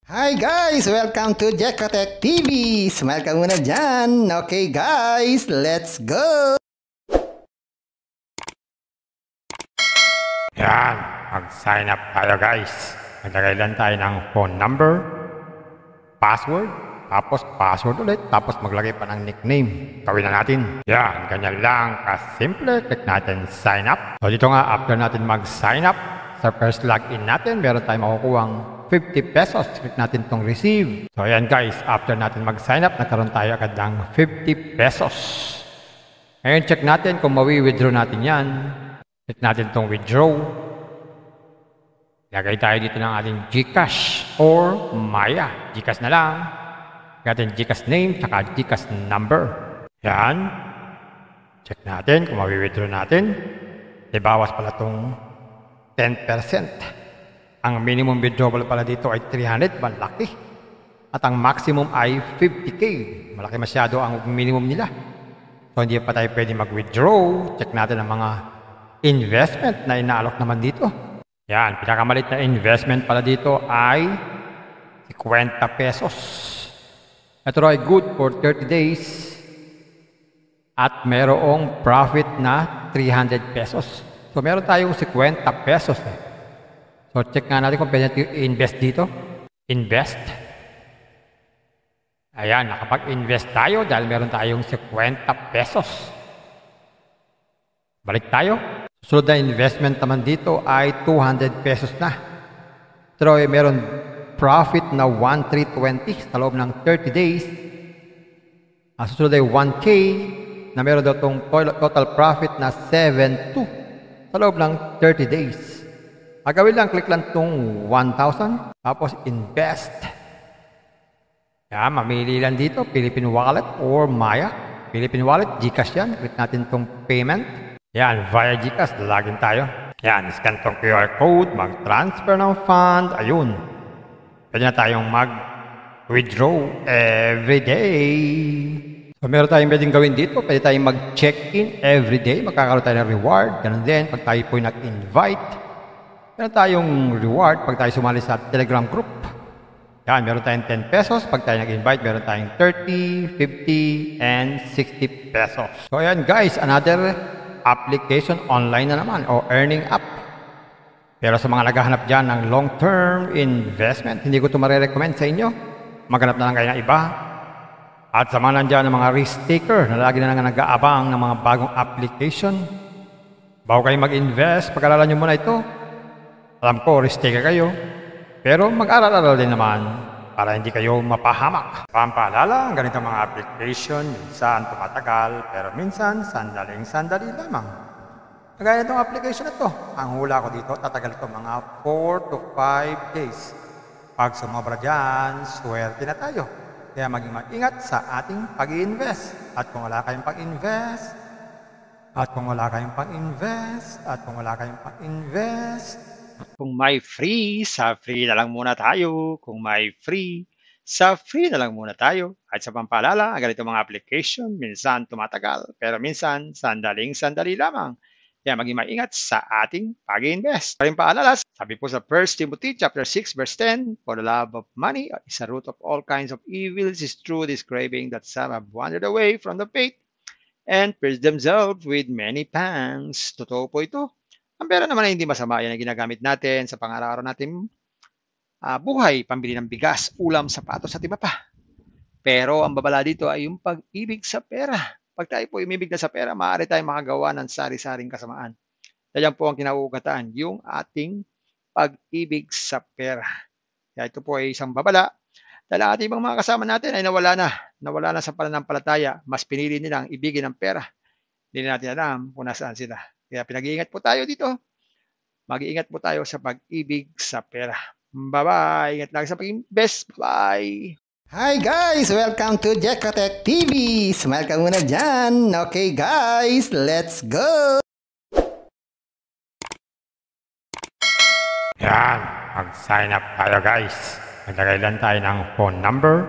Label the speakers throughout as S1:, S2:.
S1: Hi guys! Welcome to Jekotech TV! Smile ka muna dyan! Okay guys, let's go!
S2: Yan, mag-sign up tayo guys. Maglagay lang tayo ng phone number, password, tapos password ulit, tapos maglagay pa ng nickname. Gawin na natin. Yan, ganyan lang kasimple. Click natin sign up. So dito nga, after natin mag-sign up, sa first login natin, meron tayong makukuhang 50 pesos. Click natin tong receive. So ayan guys, after natin mag-sign up, nagkaroon tayo agad ng 50 pesos. Ngayon check natin kung mawi-withdraw natin yan. Click natin tong withdraw. Lagay tayo dito ng ating GCash or Maya. GCash na lang. Lagay natin GCash name, tsaka GCash number. Yan. Check natin kung mawi-withdraw natin. Ibawas pala tong 10%. Ang minimum withdrawal pala dito ay 300, malaki. At ang maximum ay 50K. Malaki masyado ang minimum nila. So hindi pa tayo pwede mag-withdraw. Check natin ang mga investment na inaalok naman dito. Yan, pinakamalit na investment pala dito ay 50 pesos. Ito ay good for 30 days. At merong profit na 300 pesos. So meron tayong 50 pesos. So, check nga natin kung pwede natin i-invest dito. Invest. Ayan, nakapag-invest tayo dahil meron tayong 50 pesos. Balik tayo. Susunod na investment naman dito ay 200 pesos na. Pero meron profit na 1,320 sa loob ng 30 days. Susunod ay 1K na meron daw itong total profit na 7,200 sa loob ng 30 days. Gawin lang, click lang itong 1,000, tapos invest. Yan, mamili lang dito, Philippine Wallet or Maya. Philippine Wallet, GCash yan. Click natin itong payment. Yan, via GCash, login tayo. Yan, scan itong QR code, mag-transfer ng fund. Ayun. Pwede na tayong mag-withdraw every day. So, meron tayong pwedeng gawin dito. Pwede tayong mag-check-in every day. Magkakaroon tayo ng reward. Ganun din, pag tayo po nag-invite. Meron tayong reward pag tayo sumali sa Telegram group. Yan, meron tayong 10 pesos. Pag tayo nag-invite, meron tayong 30, 50, and 60 pesos. So, ayan guys, another application online na naman o earning app. Pero sa mga naghahanap dyan ng long-term investment, hindi ko ito marirecommend sa inyo. Maghanap na lang kayo ng iba. At sa mga nandyan ng mga risk taker na lagi na lang nag-aabang ng mga bagong application. Bago kayo mag-invest, pag-aralan nyo muna ito. Alam ko, risk taker kayo. Pero mag-aral-aral din naman para hindi kayo mapahamak. Pampaalala, ang ganitong mga application, minsan tumatagal, pero minsan sandaling-sandali lamang. Kagaya itong application na ito. Ang hula ko dito, tatagal ito mga 4 to 5 days. Pag sumobra dyan, swerte na tayo. Kaya maging mag-ingat sa ating pag-i-invest. At kung wala kayong pag-invest,
S3: kung may free, sa free na lang muna tayo. Kung may free, sa free na lang muna tayo. At sa pampaalala, ang ganito mga application, minsan tumatagal, pero minsan sandaling-sandali lamang. Kaya maging maingat sa ating pag-invest. Paring paalala, sabi po sa 1 Timothy chapter 6 verse 10, for the love of money is a root of all kinds of evils, is true this craving that some have wandered away from the faith and pierced themselves with many pangs. Totoo po ito. Ang pera naman ay hindi masama. Yan ang ginagamit natin sa pang-araw-araw natin buhay, pambili ng bigas, ulam, sapatos at iba pa. Pero ang babala dito ay yung pag-ibig sa pera. Pag tayo po umibig na sa pera, maaari tayong makagawa ng sari-saring kasamaan. Yan po ang kinauugatan, yung ating pag-ibig sa pera. Kaya ito po ay isang babala. Dahil ang ating mga kasama natin ay nawala na sa pananampalataya. Mas pinili nilang ibigin ang pera. Hindi na natin alam kung nasaan sila. Kaya pinag-iingat po tayo dito. Mag-iingat po tayo sa pag-ibig sa pera. Bye-bye. Ingat lang sa pag-invest. Bye.
S1: Hi guys! Welcome to Jekotech TV! Smile ka muna dyan! Okay guys, let's go!
S2: Yan, mag-sign up tayo guys. Maglagay lang tayo ng phone number,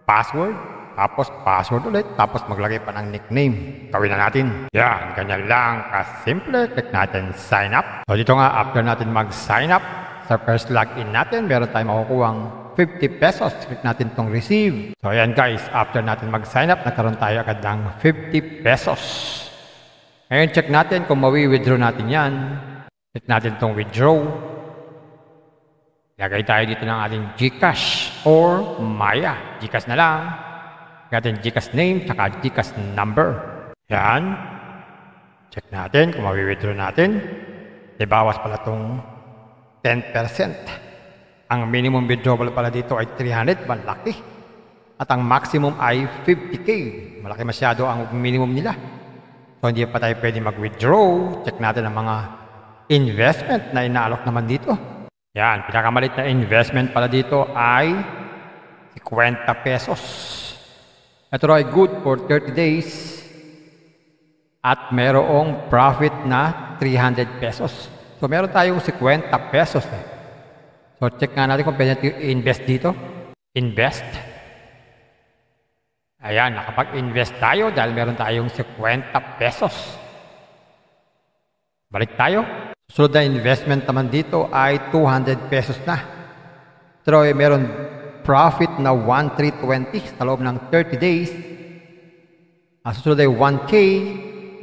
S2: password, tapos password ulit, tapos maglagay pa ng nickname. Gawin na natin. Yan, ganyan lang kasimple. Click natin sign up. So dito nga, after natin mag-sign up, sa first login natin, meron tayong makukuhang 50 pesos. Click natin tong receive. So ayan guys, after natin mag-sign up, nagkaroon tayo agad ng 50 pesos. Ngayon check natin kung mawi-withdraw natin yan. Click natin tong withdraw. Lagay tayo dito ng ating GCash or Maya. GCash na lang. Lagay natin GCash name tsaka GCash number. Yan. Check natin kung mawi-withdraw natin. Ibawas pala itong 10%. Ang minimum withdrawal pala dito ay 300. Malaki. At ang maximum ay 50K. Malaki masyado ang minimum nila. So hindi pa tayo pwede mag-withdraw. Check natin ang mga investment na inaalok naman dito. Yan, pinakamalit na investment pala dito ay 50 pesos. Ito ay good for 30 days. At merong profit na 300 pesos. So meron tayong 50 pesos. So check nga natin kung pwede natin i-invest dito. Invest. Ayan, nakapag-invest tayo dahil meron tayong 50 pesos. Balik tayo. Susunod na investment naman dito ay 200 pesos na. Pero meron profit na 1,320 sa loob ng 30 days. Ang susunod ay 1K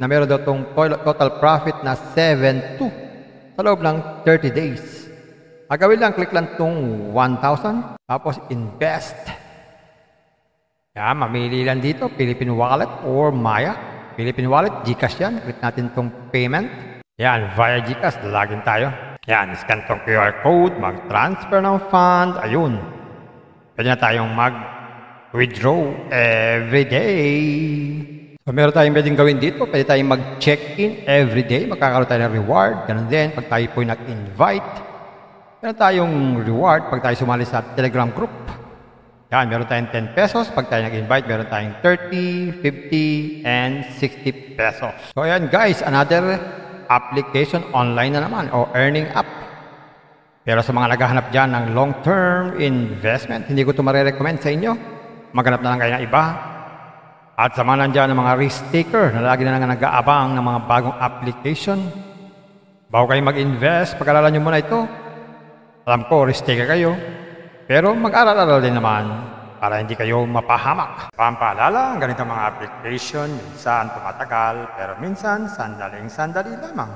S2: na meron daw itong total profit na 7,200 sa loob ng 30 days. Agawin lang, click lang itong 1,000 tapos invest. Yan, mamili lang dito, Philippine Wallet or Maya. Philippine Wallet, GCash yan. Click natin itong payment. Yan, via GCash, login tayo. Yan, scan itong QR code, mag-transfer ng fund. Ayun. Pwede na tayong mag-withdraw every day. So, meron tayong pwedeng gawin dito. Pwede tayong mag-check-in every day. Magkakaroon tayo ng reward. Ganun din, pag tayo po nag-invite. Meron tayong reward pag tayo sumali sa Telegram group. Yan, meron tayong 10 pesos. Pag tayo nag-invite, meron tayong 30, 50, and 60 pesos. So, ayan guys, another application online na naman o earning app. Pero sa mga naghahanap dyan ng long-term investment, hindi ko ito marirecommend sa inyo. Maghanap na lang kayo ng iba. At sa mga nandyan ng mga risk taker na lagi na lang nag-aabang ng mga bagong application. Bago kayo mag-invest, pag-aralan nyo muna ito. Alam ko, risk taker kayo. Pero mag-aral-aral din naman para hindi kayo mapahamak. Pampaalala, ang ganitong mga application, minsan tumatagal, pero minsan sandaling-sandali lamang.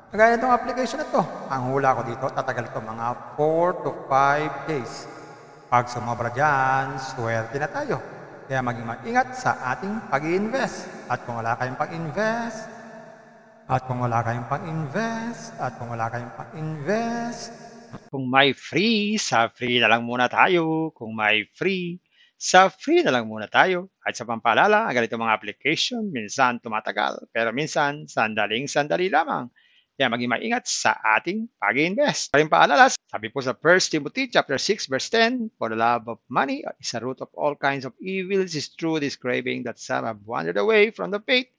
S2: Kagaya itong application na ito, ang hula ko dito, tatagal ito mga 4 to 5 days. Pag sumobra dyan, swerte na tayo. Kaya maging mag-ingat sa ating pag-i-invest. At kung wala kayong pag-invest,
S3: Kung may free, sa free na lang muna tayo. Kung may free, sa free na lang muna tayo. At sa pampaalala, ang ganitong mga application, minsan tumatagal, pero minsan sandaling-sandali lamang. Kaya maging maingat sa ating pag-invest. Paring paalala, sabi po sa 1 Timothy chapter 6 verse 10, for the love of money is a root of all kinds of evils, is true this craving that some have wandered away from the faith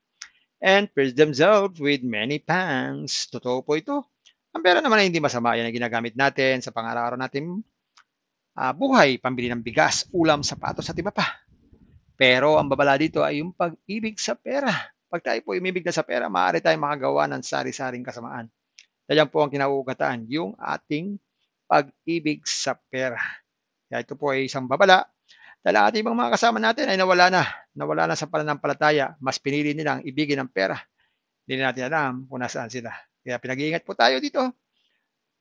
S3: and pierced themselves with many pangs. Totoo po ito. Ang pera naman ay hindi masama. Yan ang ginagamit natin sa pang-araw-araw natin buhay, pambili ng bigas, ulam, sapatos at iba pa. Pero ang babala dito ay yung pag-ibig sa pera. Pag tayo po umibig na sa pera, maaari tayong makagawa ng sari-saring kasamaan. Yan po ang kinauugatan, yung ating pag-ibig sa pera. Kaya ito po ay isang babala. Dahil ang ating ibang mga kasama natin ay nawala na sa pananampalataya. Mas pinili nilang ibigin ang pera. Hindi natin alam kung nasaan sila. Kaya pinag-iingat po tayo dito.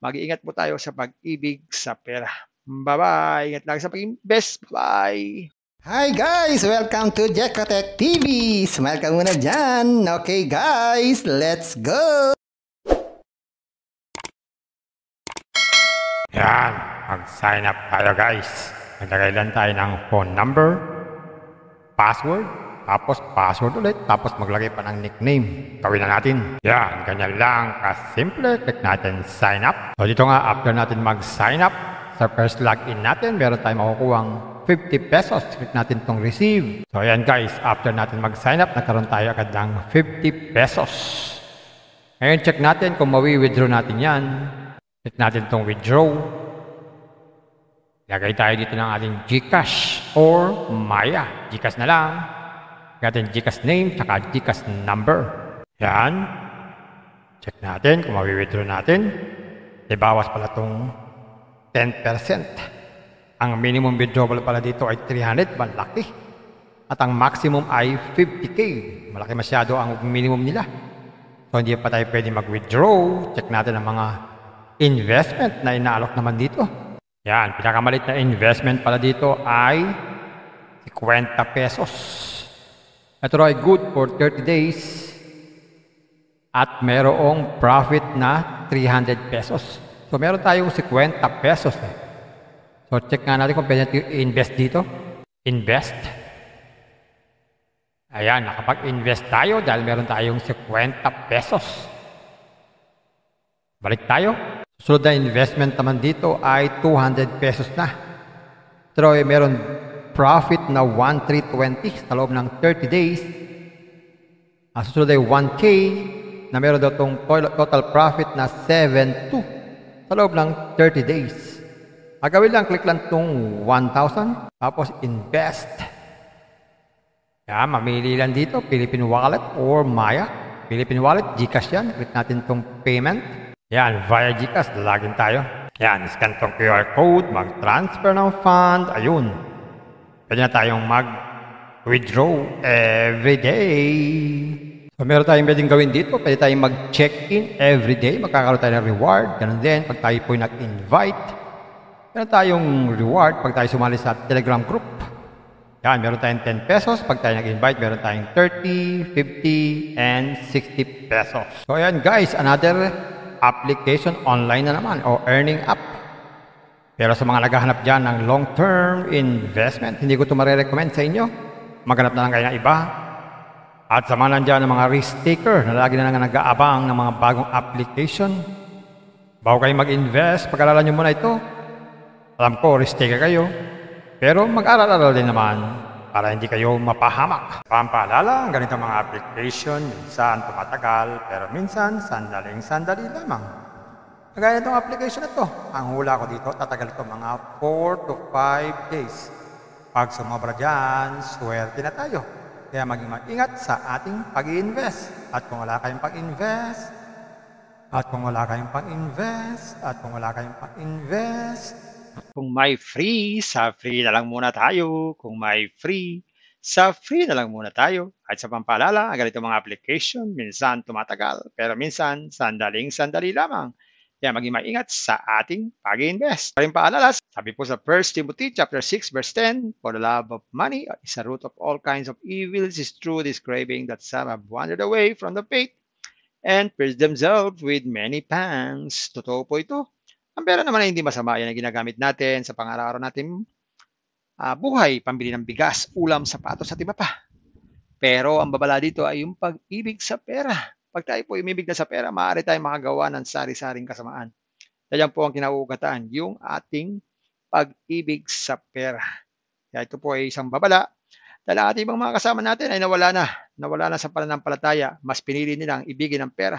S3: Mag-iingat po tayo sa pag-ibig sa pera. Bye-bye. Ingat lagi sa pag-invest. Bye.
S1: Hi guys! Welcome to Jekotech TV! Smile ka muna dyan! Okay guys, let's go!
S2: Yan, mag-sign up tayo guys. Naglagay lang tayo ng phone number, password, tapos password ulit, tapos maglagay pa ng nickname. Gawin na natin. Yan, ganyan lang kasimple. Click natin sign up. So dito nga, after natin mag-sign up, sa first login natin, meron tayong makukuhang 50 pesos. Click natin itong receive. So ayan guys, after natin mag-sign up, nagkaroon tayo agad ng 50 pesos. Ngayon check natin kung mawi-withdraw natin yan. Click natin itong withdraw. Lagay tayo dito ng ating GCash or Maya. GCash na lang. Lagay natin GCash name tsaka GCash number. Yan. Check natin kung mawi-withdraw natin. Ibawas pala itong 10%. Ang minimum withdrawal pala dito ay 300, malaki. At ang maximum ay 50k. Malaki masyado ang minimum nila. So hindi pa tayo pwede mag-withdraw. Check natin ang mga investment na inaalok naman dito. Yan, pinakamalit na investment pala dito ay 50 pesos. Ito ay good for 30 days. At merong profit na 300 pesos. So meron tayong 50 pesos. So check nga natin kung pwede natin i-invest dito. Invest. Ayan, nakapag-invest tayo dahil meron tayong 50 pesos. Balik tayo. Susunod na investment naman dito ay 200 pesos na. Pero meron profit na 1,320 sa loob ng 30 days. Susunod ay 1K na meron daw itong total profit na 7,200 sa loob ng 30 days. Gawin lang, click lang itong 1,000, tapos invest. Yan, mamili lang dito, Philippine Wallet or Maya. Philippine Wallet, GCash yan. Click natin itong payment. Yan, via GCash, login tayo. Yan, scan itong QR code, mag-transfer ng fund. Ayun. Pwede na tayong mag-withdraw every day. So, meron tayong pwedeng gawin dito. Pwede tayong mag-check-in every day. Magkakaroon tayo ng reward. Ganun din, pag tayo po nag-invite. Meron tayong reward pag tayo sumali sa Telegram group. Yan, meron tayong 10 pesos. Pag tayo nag-invite, meron tayong 30, 50, and 60 pesos. So, ayan guys, another application online na naman o earning app. Pero sa mga naghahanap dyan ng long-term investment, hindi ko ito marirecommend sa inyo. Maghanap na lang kayo ng iba. At sa mga nandyan ng mga risk taker na lagi na lang nag-aabang ng mga bagong application. Bago kayo mag-invest, pag-aralan nyo muna ito. Alam ko, risk taker kayo. Pero mag-aral-aral din naman para hindi kayo mapahamak. Pampaalala, ang ganitong mga application, minsan tumatagal, pero minsan sandaling-sandali lamang. Kagaya itong application na ito, ang hula ko dito, tatagal ito mga 4 to 5 days. Pag sumobra dyan, swerte na tayo. Kaya maging mag-ingat sa ating pag-i-invest. At kung wala kayong pag-invest,
S3: Kung may free, sa free na lang muna tayo. Kung may free, sa free na lang muna tayo. At sa pampaalala, ang ganitong mga application, minsan tumatagal, pero minsan sandaling-sandali lamang. Kaya maging maingat sa ating pag-invest. Paring paalala, sabi po sa 1 Timothy chapter 6 verse 10, for the love of money is a root of all kinds of evils, is true this craving that some have wandered away from the faith and pierced themselves with many pangs. Totoo po ito. Ang pera naman ay hindi masama, yan ang ginagamit natin sa pang-araw-araw natin buhay, pambili ng bigas, ulam, sapatos at iba pa. Pero ang babala dito ay yung pag-ibig sa pera. Pag tayo po umibig na sa pera, maaari tayong makagawa ng sari-saring kasamaan. Yan po ang kinauugatan, yung ating pag-ibig sa pera. Kaya ito po ay isang babala. Dahil ang ating ibang mga kasama natin ay nawala na sa pananampalataya. Mas pinili nilang ibigin ang pera.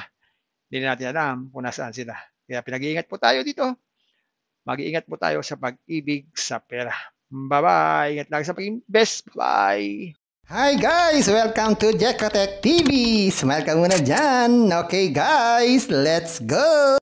S3: Hindi natin alam kung nasaan sila. Kaya pinag-iingat po tayo dito. Mag-iingat po tayo sa pag-ibig sa pera. Bye-bye. Ingat lang sa pag-invest. Bye.
S1: Hi guys! Welcome to Jekotech TV! Smile ka muna dyan! Okay guys, let's go!